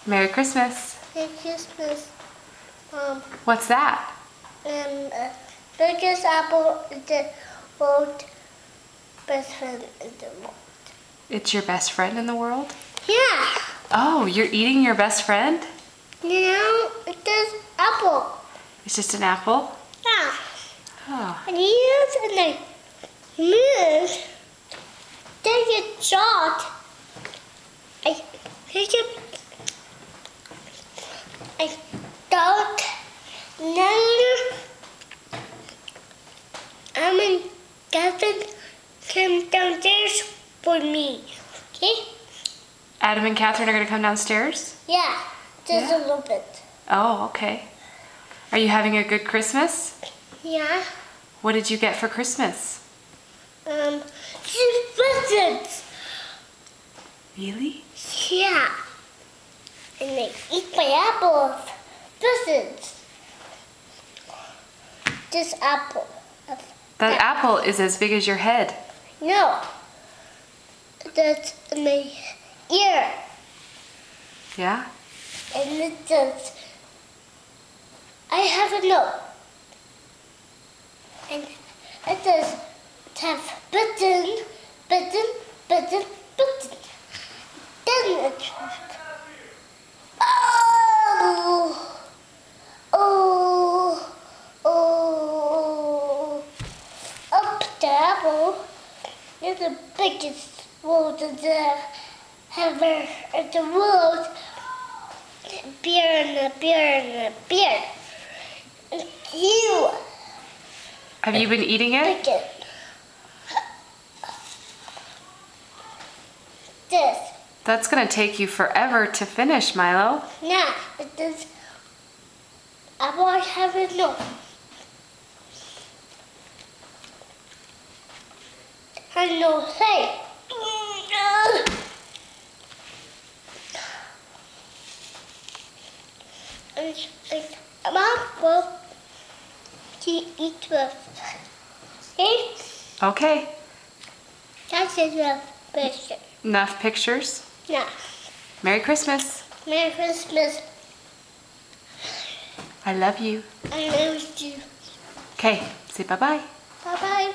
Merry Christmas. Merry Christmas. What's that? Biggest apple is the world best friend in the world. It's your best friend in the world? Yeah. Oh, you're eating your best friend? You know, it's just apple. It's just an apple? Yeah. Oh. And use and I move. Take a shot. I take it. I don't. Then Gavin came downstairs for me. Okay? Adam and Catherine are going to come downstairs? Yeah, just a little bit. Oh, okay. Are you having a good Christmas? Yeah. What did you get for Christmas? Presents. Really? Yeah. And they eat my apples. Presents. This apple. That apple is as big as your head. No. That's my ear. Yeah? And it does. I have a note. And it says have button. Then it. Up the apple is the biggest world in the ever in the world. Beer and a beer and a beer. You. Have you been eating it? Pick it. This. That's going to take you forever to finish, Milo. Nah, it is. I have it no. I know. Hey. Mom, well, she eats with. Okay? Okay. That's a picture. Enough pictures? Yeah. Merry Christmas. Merry Christmas. I love you. I love you. Okay, say bye-bye. Bye-bye.